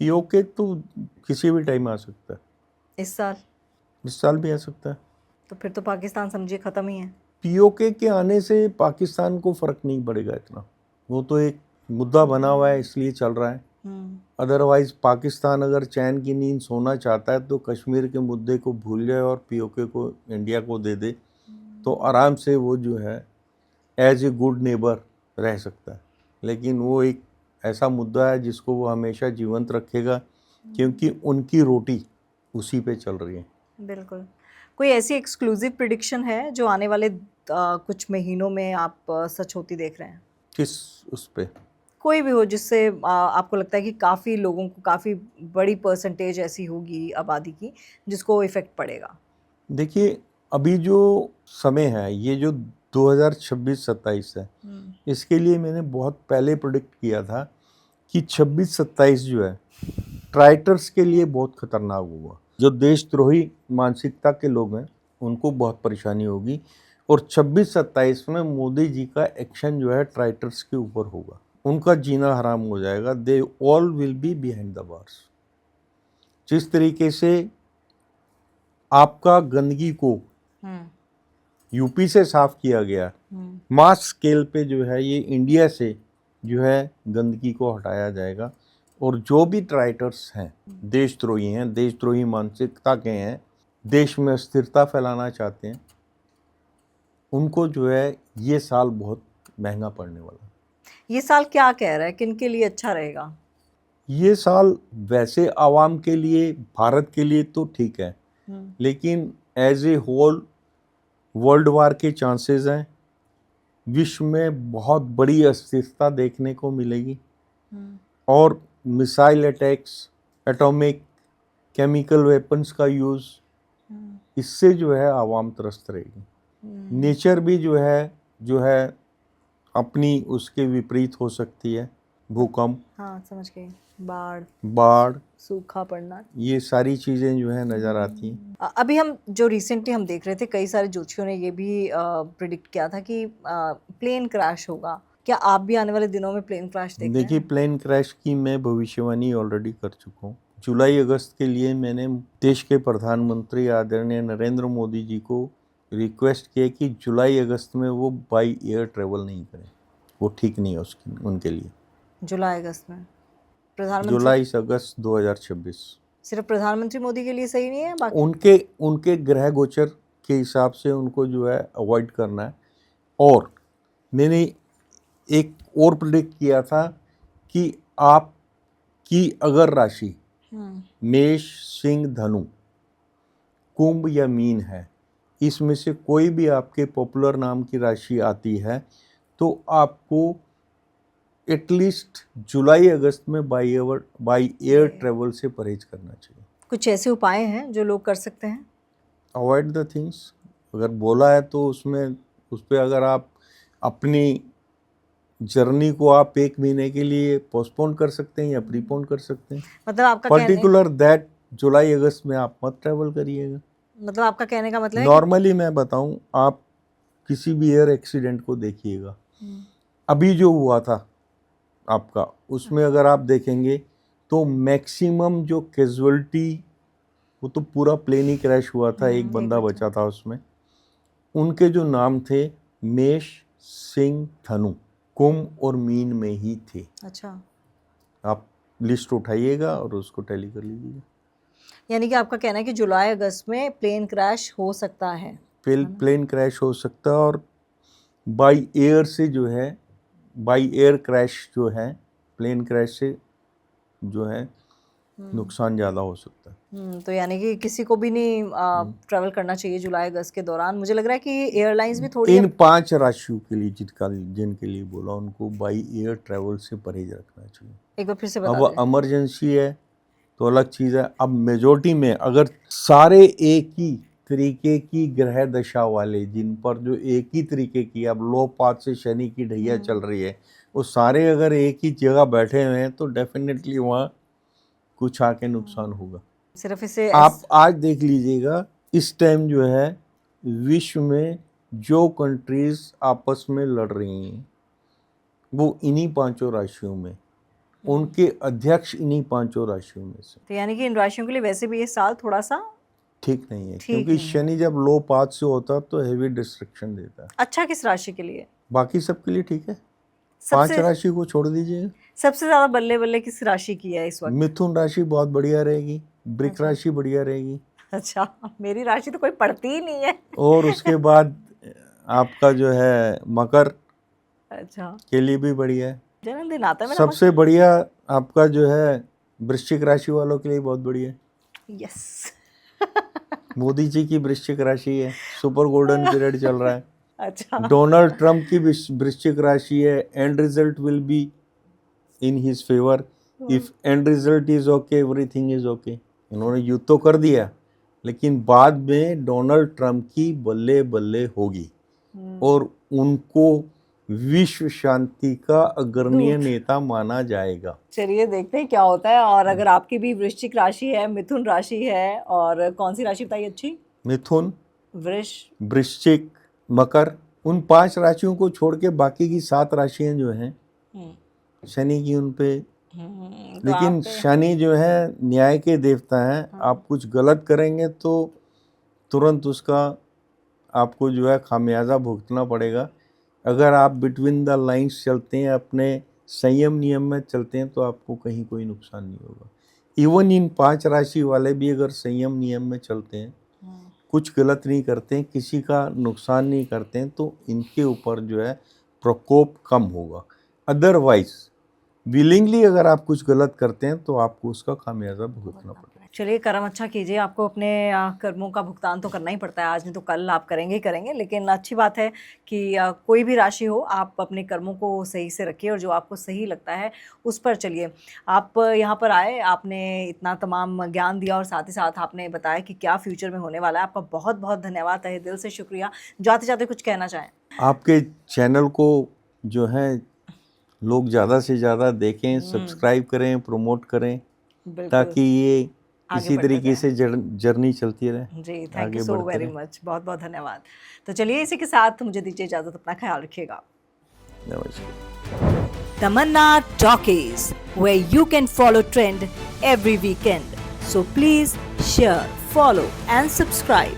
पीओके तो किसी भी टाइम आ सकता है, इस साल? इस साल भी आ सकता है। तो फिर तो पाकिस्तान समझिए खत्म ही है। पीओके के आने से पाकिस्तान को फर्क नहीं पड़ेगा इतना, वो तो एक मुद्दा बना हुआ है इसलिए चल रहा है। अदरवाइज पाकिस्तान अगर चैन की नींद सोना चाहता है तो कश्मीर के मुद्दे को भूल जाए और पीओके को इंडिया को दे दे, तो आराम से वो जो है एज ए गुड नेबर रह सकता है। लेकिन वो एक ऐसा मुद्दा है जिसको वो हमेशा जीवंत रखेगा, क्योंकि उनकी रोटी उसी पे चल रही है। बिल्कुल। कोई ऐसी एक्सक्लूसिव प्रिडिक्शन है जो आने वाले कुछ महीनों में आप सच होती देख रहे हैं? किस उस पे? कोई भी हो जिससे आपको लगता है कि काफ़ी लोगों को, काफ़ी बड़ी परसेंटेज ऐसी होगी आबादी की जिसको इफ़ेक्ट पड़ेगा। देखिए, अभी जो समय है, ये जो 2026-27 है, इसके लिए मैंने बहुत पहले प्रेडिक्ट किया था कि 26-27 जो है ट्राइटर्स के लिए बहुत खतरनाक होगा। जो देशद्रोही मानसिकता के लोग हैं उनको बहुत परेशानी होगी, और 26-27 में मोदी जी का एक्शन जो है ट्राइटर्स के ऊपर होगा। उनका जीना हराम हो जाएगा। They all will be behind the bars. जिस तरीके से आपका गंदगी को यूपी से साफ किया गया, मास स्केल पे जो है ये इंडिया से जो है गंदगी को हटाया जाएगा। और जो भी ट्राइटर्स हैं, देशद्रोही मानसिकता के हैं, देश में अस्थिरता फैलाना चाहते हैं, उनको जो है ये साल बहुत महंगा पड़ने वाला है। ये साल क्या कह रहा है, किन के लिए अच्छा रहेगा? ये साल वैसे आवाम के लिए, भारत के लिए तो ठीक है, लेकिन as a whole world war के चांसेस हैं। विश्व में बहुत बड़ी अस्थिरता देखने को मिलेगी, और missile attacks, atomic, chemical weapons का यूज़, इससे जो है आवाम त्रस्त रहेगी। नेचर भी जो है अपनी उसके विपरीत हो सकती है। भूकंप, हाँ समझ गई। बाढ़, सूखा पड़ना, ये सारी चीज़ें जो है नज़र आती हैं। अभी हम जो रिसेंटली हम देख रहे थे, कई सारे ज्योतिषियों ने ये भी प्रिडिक्ट किया था कि प्लेन क्रैश होगा। क्या आप भी आने वाले दिनों में प्लेन क्रैश देख रहे देखिए, हैं? प्लेन क्रैश की मैं भविष्यवाणी ऑलरेडी कर चुका हूँ। जुलाई अगस्त के लिए मैंने देश के प्रधानमंत्री आदरणीय नरेंद्र मोदी जी को रिक्वेस्ट किया कि जुलाई अगस्त में वो बाई एयर ट्रेवल नहीं करें, वो ठीक नहीं है उनके लिए। जुलाई अगस्त में प्रधानमंत्री? जुलाई से अगस्त 2026 सिर्फ प्रधानमंत्री मोदी के लिए सही नहीं है, बाकी उनके ग्रह गोचर के हिसाब से उनको जो है अवॉइड करना है। और मैंने एक और प्रेडिक्ट किया था कि आपकी अगर राशि मेष, सिंह, धनु, कुंभ या मीन है, इसमें से कोई भी आपके पॉपुलर नाम की राशि आती है, तो आपको एटलीस्ट जुलाई अगस्त में बाई एयर ट्रेवल से परहेज करना चाहिए। कुछ ऐसे उपाय हैं जो लोग कर सकते हैं? अवॉइड द थिंग्स, अगर बोला है तो उस पर अगर आप अपनी जर्नी को आप 1 महीने के लिए पोस्टपोन कर सकते हैं या प्रीपोन कर सकते हैं। मतलब आपका पर्टिकुलर दैट जुलाई अगस्त में आप मत ट्रैवल करिएगा। मतलब आपका कहने का मतलब है नॉर्मली मैं बताऊं, आप किसी भी एयर एक्सीडेंट को देखिएगा, अभी जो हुआ था आपका, उसमें अगर आप देखेंगे तो मैक्सिमम जो कैजुअलिटी, वो तो पूरा प्लेन ही क्रैश हुआ था, एक बंदा बचा था उसमें। उनके जो नाम थे मेष, सिंह, धनु, कुंभ और मीन में ही थे। अच्छा, आप लिस्ट उठाइएगा और उसको टैली कर लीजिएगा। यानी कि आपका कहना है कि जुलाई अगस्त में प्लेन क्रैश हो सकता है। प्लेन क्रैश हो सकता है, और बाई एयर से जो है, बाई एयर क्रैश जो है, प्लेन क्रैश से जो है नुकसान ज़्यादा हो सकता है। तो यानी कि किसी को भी नहीं ट्रैवल करना चाहिए जुलाई अगस्त के दौरान। मुझे लग रहा है कि एयरलाइंस भी थोड़ी इन 5 राशियों के लिए जिनके लिए बोला, उनको बाई एयर ट्रैवल से परहेज रखना चाहिए। एक बार फिर से बता अब दें। इमरजेंसी है तो अलग चीज़ है। अब मेजोरिटी में अगर सारे एक ही तरीके की ग्रह दशा वाले, जिन पर जो एक ही तरीके की, अब लो पाथ से शनि की ढैया चल रही है, वो सारे अगर एक ही जगह बैठे हुए हैं तो डेफिनेटली वहाँ कुछ आके नुकसान होगा। सिर्फ इसे आप आज देख लीजिएगा, इस टाइम जो है विश्व में जो कंट्रीज आपस में लड़ रही हैं वो इन्हीं 5 राशियों में, उनके अध्यक्ष इन्हीं 5 राशियों में से। तो यानी कि इन राशियों के लिए वैसे भी ये साल थोड़ा सा ठीक नहीं है, ठीक क्योंकि नहीं शनि जब लो पाथ से होता है तो हेवी डिस्ट्रक्शन देता है। अच्छा किस राशि के लिए? बाकी सबके लिए ठीक है। 5 सबसे राशि को छोड़ दीजिएगा। सबसे ज्यादा बल्ले बल्ले किस राशि की है इस वक्त? मिथुन राशि बहुत बढ़िया रहेगी, वृक राशि बढ़िया रहेगी, अच्छा, मेरी राशि तो कोई पढ़ती ही नहीं है। और उसके बाद आपका जो है मकर अच्छा, के लिए भी बढ़िया है। जन्मदिन आता है मेरा। सबसे बढ़िया आपका जो है वृश्चिक राशि वालों के लिए बहुत बढ़िया है। यस। मोदी जी की वृश्चिक राशि है, सुपर गोल्डन पीरियड चल रहा है। अच्छा, डोनाल्ड ट्रंप की वृश्चिक राशि है, and result will be in his favour, if and result is okay everything is okay. इन्होंने युद्ध तो कर दिया, लेकिन बाद में डोनाल्ड ट्रंप की बल्ले बल्ले होगी और उनको विश्व शांति का अग्रणीय नेता माना जाएगा। चलिए देखते हैं क्या होता है। और अगर आपकी भी वृश्चिक राशि है, मिथुन राशि है, और कौन सी राशि बताइए अच्छी? मिथुन, वृश्चिक, मकर, उन 5 राशियों को छोड़ के बाकी की 7 राशियां जो हैं शनि की उन पे, तो लेकिन शनि जो है न्याय के देवता हैं। आप कुछ गलत करेंगे तो तुरंत उसका आपको जो है खामियाजा भुगतना पड़ेगा। अगर आप बिटवीन द लाइंस चलते हैं, अपने संयम नियम में चलते हैं, तो आपको कहीं कोई नुकसान नहीं होगा। इवन इन 5 राशि वाले भी अगर संयम नियम में चलते हैं, कुछ गलत नहीं करते हैं, किसी का नुकसान नहीं करते हैं, तो इनके ऊपर जो है प्रकोप कम होगा। अदरवाइज विलिंगली अगर आप कुछ गलत करते हैं तो आपको उसका खामियाजा भुगतना पड़ेगा। चलिए कर्म अच्छा कीजिए। आपको अपने कर्मों का भुगतान तो करना ही पड़ता है, आज नहीं तो कल आप करेंगे ही करेंगे। लेकिन अच्छी बात है कि कोई भी राशि हो, आप अपने कर्मों को सही से रखिए और जो आपको सही लगता है उस पर चलिए। आप यहाँ पर आए, आपने इतना तमाम ज्ञान दिया और साथ ही साथ आपने बताया कि क्या फ्यूचर में होने वाला है। आपका बहुत बहुत धन्यवाद, तहे दिल से शुक्रिया। जाते जाते कुछ कहना चाहें? आपके चैनल को जो है लोग ज़्यादा से ज़्यादा देखें, सब्सक्राइब करें, प्रमोट करें, ताकि ये इसी तरीके से जर्नी चलती रहे। जी, thank you so very much, बहुत बहुत धन्यवाद। तो चलिए इसी के साथ मुझे दीजिए इजाज़त, अपना ख्याल रखिएगा। नमस्कार। Tamanna Talkies, where you can follow trend every weekend. So please share, follow and subscribe.